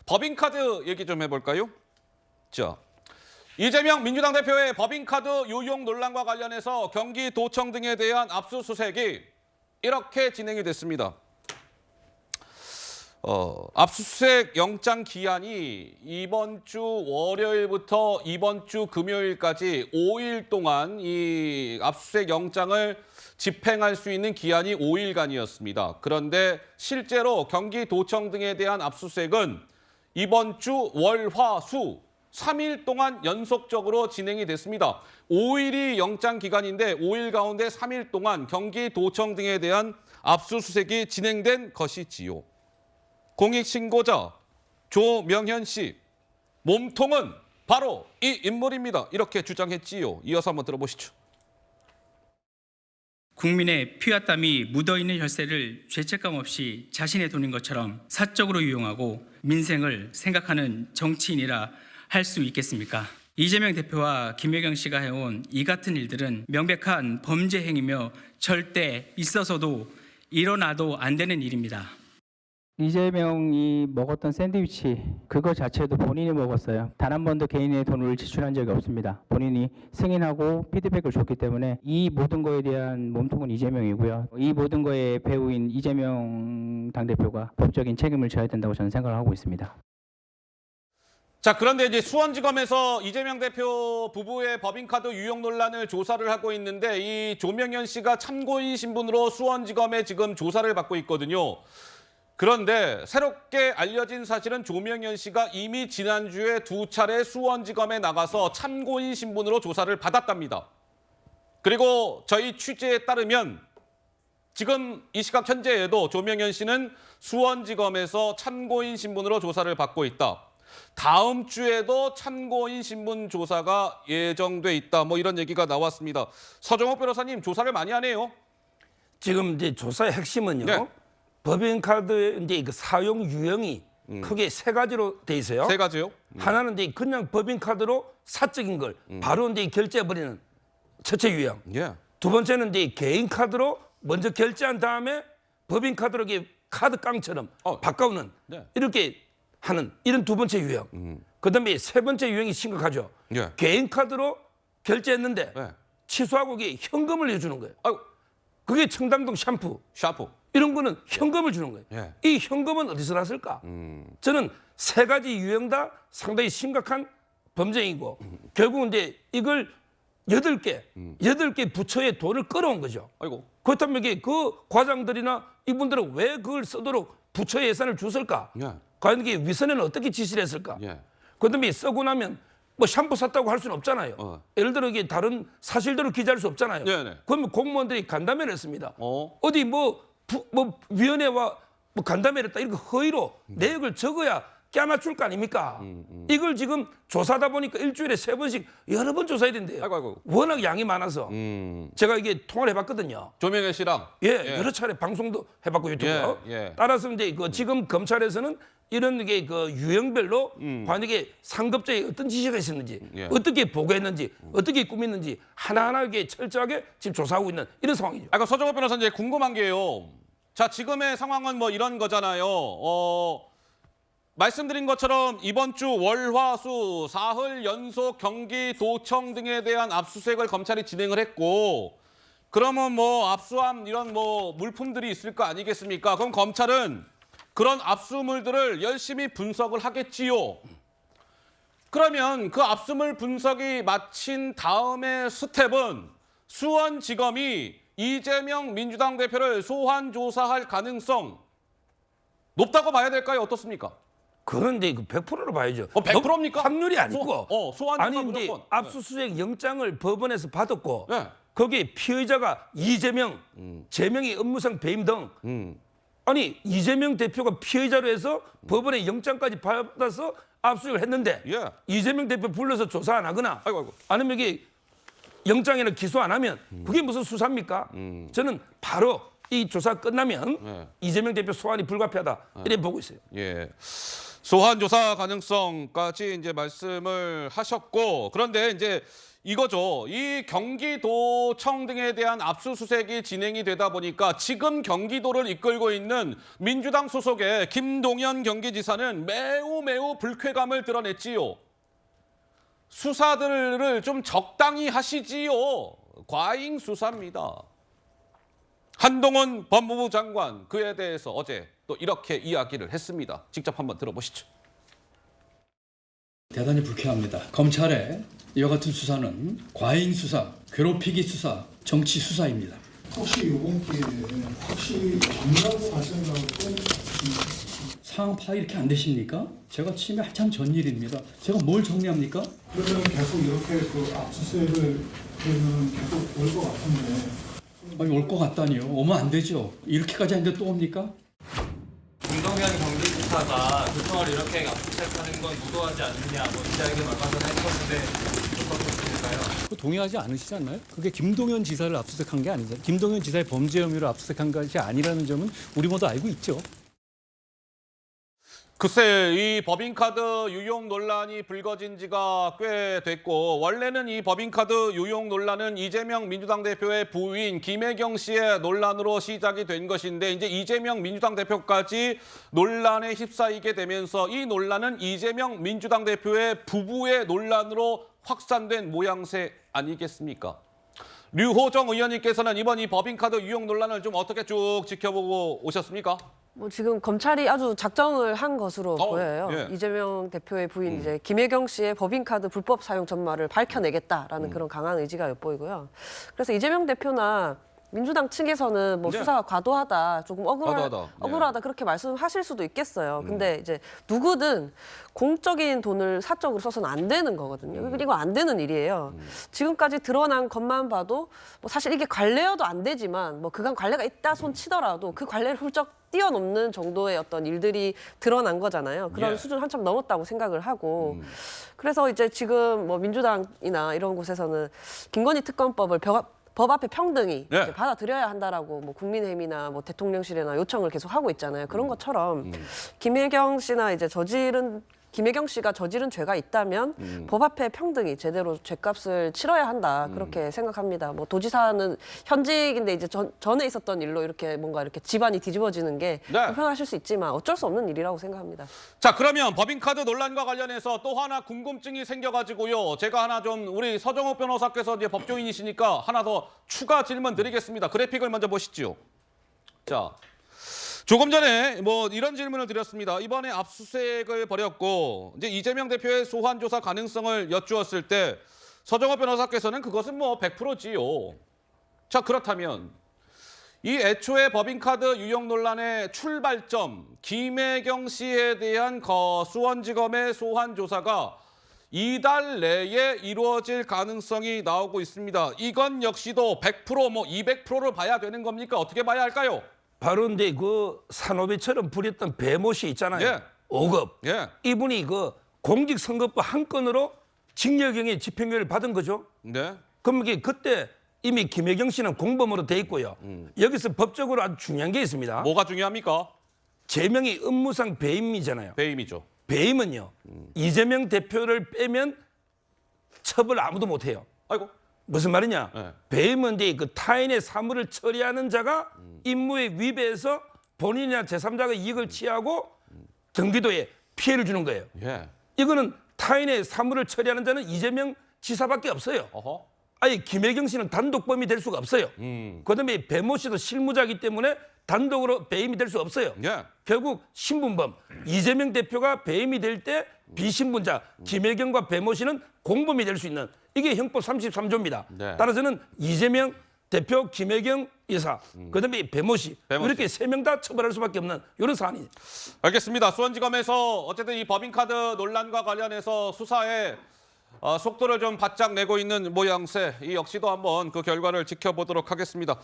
법인카드 얘기 좀 해볼까요? 자, 이재명 민주당 대표의 법인카드 유용 논란과 관련해서 경기도청 등에 대한 압수수색이 이렇게 진행이 됐습니다. 압수수색 영장 기한이 이번 주 월요일부터 이번 주 금요일까지 5일 동안 이 압수수색 영장을 집행할 수 있는 기한이 5일간이었습니다. 그런데 실제로 경기도청 등에 대한 압수수색은 이번 주 월, 화, 수 3일 동안 연속적으로 진행이 됐습니다. 5일이 영장 기간인데 5일 가운데 3일 동안 경기도청 등에 대한 압수수색이 진행된 것이지요. 공익신고자 조명현 씨, 몸통은 바로 이 인물입니다. 이렇게 주장했지요. 이어서 한번 들어보시죠. 국민의 피와 땀이 묻어있는 혈세를 죄책감 없이 자신의 돈인 것처럼 사적으로 유용하고 민생을 생각하는 정치인이라 할 수 있겠습니까? 이재명 대표와 김혜경 씨가 해온 이 같은 일들은 명백한 범죄 행위며 절대 있어서도 일어나도 안 되는 일입니다. 이재명이 먹었던 샌드위치 그거 자체도 본인이 먹었어요. 단 한 번도 개인의 돈을 지출한 적이 없습니다. 본인이 승인하고 피드백을 줬기 때문에 이 모든 거에 대한 몸통은 이재명이고요. 이 모든 거의 배우인 이재명 당대표가 법적인 책임을 져야 된다고 저는 생각을 하고 있습니다. 자, 그런데 이제 수원지검에서 이재명 대표 부부의 법인카드 유용 논란을 조사를 하고 있는데 이 조명현 씨가 참고인 신분으로 수원지검에 지금 조사를 받고 있거든요. 그런데 새롭게 알려진 사실은 조명현 씨가 이미 지난주에 2차례 수원지검에 나가서 참고인 신분으로 조사를 받았답니다. 그리고 저희 취재에 따르면 지금 이 시각 현재에도 조명현 씨는 수원지검에서 참고인 신분으로 조사를 받고 있다. 다음 주에도 참고인 신분 조사가 예정돼 있다. 뭐 이런 얘기가 나왔습니다. 서정욱 변호사님, 조사를 많이 하네요. 지금 이제 조사의 핵심은요. 네. 법인카드의 이제 그 사용 유형이 크게 세 가지로 돼 있어요. 세 가지요? 하나는 이제 그냥 법인카드로 사적인 걸 바로 이제 결제해버리는 첫째 유형. 예. 두 번째는 이제 개인 카드로 먼저 결제한 다음에 법인카드로 이렇게 카드 깡처럼 바꿔오는 네. 이렇게 하는 이런 두 번째 유형. 그다음에 세 번째 유형이 심각하죠. 예. 개인 카드로 결제했는데 네. 취소하고 이게 현금을 내주는 거예요. 아유, 그게 청담동 샴푸. 샤프. 이런 거는 현금을 주는 거예요. 예. 이 현금은 어디서 났을까? 저는 세 가지 유형 다 상당히 심각한 범죄이고 결국은 이제 이걸 여덟 개 부처의 돈을 끌어온 거죠. 아이고. 그렇다면 이게 그 과장들이나 이분들은 왜 그걸 쓰도록 부처의 예산을 줬을까? 예. 과연 이게 위선에는 어떻게 지시를 했을까? 예. 그다음에 쓰고 나면 뭐 샴푸 샀다고 할 수는 없잖아요. 예를 들어 이게 다른 사실대로 기재할 수 없잖아요. 네네. 그러면 공무원들이 간담회를 했습니다. 어. 어디 뭐 위원회와 뭐 간담회를 했다 이렇게 허위로 내역을 적어야 껴맞출 거 아닙니까? 이걸 지금 조사하다 보니까 일주일에 3번씩 여러 번 조사해야 된대요. 아이고. 워낙 양이 많아서 제가 이게 통화를 해봤거든요. 조명현 씨랑. 예, 여러 차례 방송도 해봤고 유튜브로. 예. 따라서 이제 그 지금 검찰에서는 이런 게 그 유형별로 과연 이게 상급자에 어떤 지시가 있었는지, 예. 어떻게 보고했는지, 어떻게 꾸몄는지 하나하나 이게 철저하게 지금 조사하고 있는 이런 상황이죠. 아까 서정호 변호사님 궁금한 게요. 자, 지금의 상황은 뭐 이런 거잖아요. 말씀드린 것처럼 이번 주 월, 화, 수 4흘 연속 경기도청 등에 대한 압수수색을 검찰이 진행을 했고, 그러면 뭐 압수한 이런 뭐 물품들이 있을 거 아니겠습니까? 그럼 검찰은 그런 압수물들을 열심히 분석을 하겠지요. 그러면 그 압수물 분석이 마친 다음에 스텝은 수원지검이 이재명 민주당 대표를 소환 조사할 가능성 높다고 봐야 될까요? 어떻습니까? 그건 이제 100%로 봐야죠. 100%입니까? 확률이 아니고. 소환 아니 조사 이제 무조건. 압수수색 영장을 법원에서 받았고 네. 거기에 피의자가 이재명, 재명의 업무상 배임 등 아니 이재명 대표가 피의자로 해서 법원에 영장까지 받아서 압수수색을 했는데 예. 이재명 대표 불러서 조사 안 하거나 아이고. 아니면 이게 영장이나 기소 안 하면 그게 무슨 수사입니까? 저는 바로 이 조사 끝나면 이재명 대표 소환이 불가피하다 이렇게 보고 있어요. 예. 소환 조사 가능성까지 이제 말씀을 하셨고, 그런데 이제 이거죠. 이 경기도청 등에 대한 압수수색이 진행이 되다 보니까 지금 경기도를 이끌고 있는 민주당 소속의 김동연 경기지사는 매우 불쾌감을 드러냈지요. 수사들을 좀 적당히 하시지요. 과잉 수사입니다. 한동훈 법무부 장관 그에 대해서 어제 또 이렇게 이야기를 했습니다. 직접 한번 들어보시죠. 대단히 불쾌합니다. 검찰의 이와 같은 수사는 과잉 수사, 괴롭히기 수사, 정치 수사입니다. 혹시 이번 기회에 확실히 정리하고 갈 생각을 상황 파악 이렇게 안 되십니까? 제가 취임에 한참 전 일입니다. 제가 뭘 정리합니까? 그러면 계속 이렇게 그 압수수색을 되면 계속 올 것 같은데 아니 올 것 같다니요. 오면 안 되죠. 이렇게까지 하는데 또 옵니까? 김동연 경기지사가 교통을 이렇게 압수수색하는 건 무도하지 않느냐, 기자에게 얼마 전에 했었는데 어떻게 보십니까요? 동의하지 않으시지 않나요? 그게 김동연 지사를 압수수색한 게 아니잖아요. 김동연 지사의 범죄 혐의로 압수수색한 것이 아니라는 점은 우리 모두 알고 있죠. 글쎄, 이 법인카드 유용 논란이 불거진 지가 꽤 됐고 원래는 이 법인카드 유용 논란은 이재명 민주당 대표의 부인 김혜경 씨의 논란으로 시작이 된 것인데 이제 이재명 민주당 대표까지 논란에 휩싸이게 되면서 이 논란은 이재명 민주당 대표의 부부의 논란으로 확산된 모양새 아니겠습니까? 류호정 의원님께서는 이번 이 법인카드 유용 논란을 좀 어떻게 쭉 지켜보고 오셨습니까? 뭐 지금 검찰이 아주 작정을 한 것으로 보여요. 예. 이재명 대표의 부인 이제 김혜경 씨의 법인카드 불법 사용 전말을 밝혀내겠다라는 그런 강한 의지가 엿보이고요. 그래서 이재명 대표나 민주당 측에서는 뭐 네. 수사가 과도하다, 조금 과도하다. 억울하다 그렇게 말씀하실 수도 있겠어요. 근데 이제 누구든 공적인 돈을 사적으로 써서는 안 되는 거거든요. 그리고 안 되는 일이에요. 지금까지 드러난 것만 봐도 뭐 사실 이게 관례여도 안 되지만 뭐 그간 관례가 있다 손 치더라도 그 관례를 훌쩍 뛰어넘는 정도의 어떤 일들이 드러난 거잖아요. 그런 예. 수준 한참 넘었다고 생각을 하고 그래서 이제 지금 뭐 민주당이나 이런 곳에서는 김건희 특검법을 법 앞에 평등히 네. 이제 받아들여야 한다라고 뭐 국민의힘이나 뭐 대통령실이나 요청을 계속 하고 있잖아요. 그런 것처럼 김혜경 씨나 이제 김혜경 씨가 저지른 죄가 있다면 법 앞에 평등히 제대로 죄값을 치러야 한다 그렇게 생각합니다. 뭐 도지사는 현직인데 이제 전에 있었던 일로 이렇게 뭔가 이렇게 집안이 뒤집어지는 게 네. 불편하실 수 있지만 어쩔 수 없는 일이라고 생각합니다. 자, 그러면 법인카드 논란과 관련해서 또 하나 궁금증이 생겨가지고요. 제가 하나 좀 우리 서정욱 변호사께서 이제 법조인이시니까 하나 더 추가 질문 드리겠습니다. 그래픽을 먼저 보시죠. 자, 조금 전에 뭐 이런 질문을 드렸습니다. 이번에 압수수색을 벌였고 이제 이재명 대표의 소환 조사 가능성을 여쭈었을 때 서정욱 변호사께서는 그것은 뭐 100%지요. 자, 그렇다면 이 애초에 법인카드 유용 논란의 출발점 김혜경 씨에 대한 수원지검의 소환 조사가 이달 내에 이루어질 가능성이 나오고 있습니다. 이건 역시도 100% 뭐 200%를 봐야 되는 겁니까? 어떻게 봐야 할까요? 바로 이제 그 산호배처럼 부렸던 배모 씨 있잖아요. 예. 5급. 예. 이분이 그 공직선거법 한 건으로 징역형의 집행유예를 받은 거죠. 네. 그럼 이게 그때 이미 김혜경 씨는 공범으로 돼 있고요. 여기서 법적으로 아주 중요한 게 있습니다. 뭐가 중요합니까? 제명이 업무상 배임이잖아요. 배임이죠. 배임은요. 이재명 대표를 빼면 처벌 아무도 못 해요. 아이고. 무슨 말이냐? 네. 배임은 이제 그 타인의 사물을 처리하는 자가 임무에 위배해서 본인이나 제3자가 이익을 취하고 경기도에 피해를 주는 거예요. 예. 이거는 타인의 사물을 처리하는 자는 이재명 지사밖에 없어요. 어허. 아니 김혜경 씨는 단독범이 될 수가 없어요. 그다음에 배모 씨도 실무자이기 때문에 단독으로 배임이 될 수 없어요. 예. 결국 신분범 이재명 대표가 배임이 될 때 비신분자 김혜경과 배모 씨는 공범이 될 수 있는 이게 형법 33조입니다. 네. 따라서는 이재명 대표, 김혜경 여사, 그다음에 배모 씨 배모 이렇게 세 명 다 처벌할 수밖에 없는 이런 사안이에요. 알겠습니다. 수원지검에서 어쨌든 이 법인카드 논란과 관련해서 수사에 속도를 좀 바짝 내고 있는 모양새. 이 역시도 한번 그 결과를 지켜보도록 하겠습니다.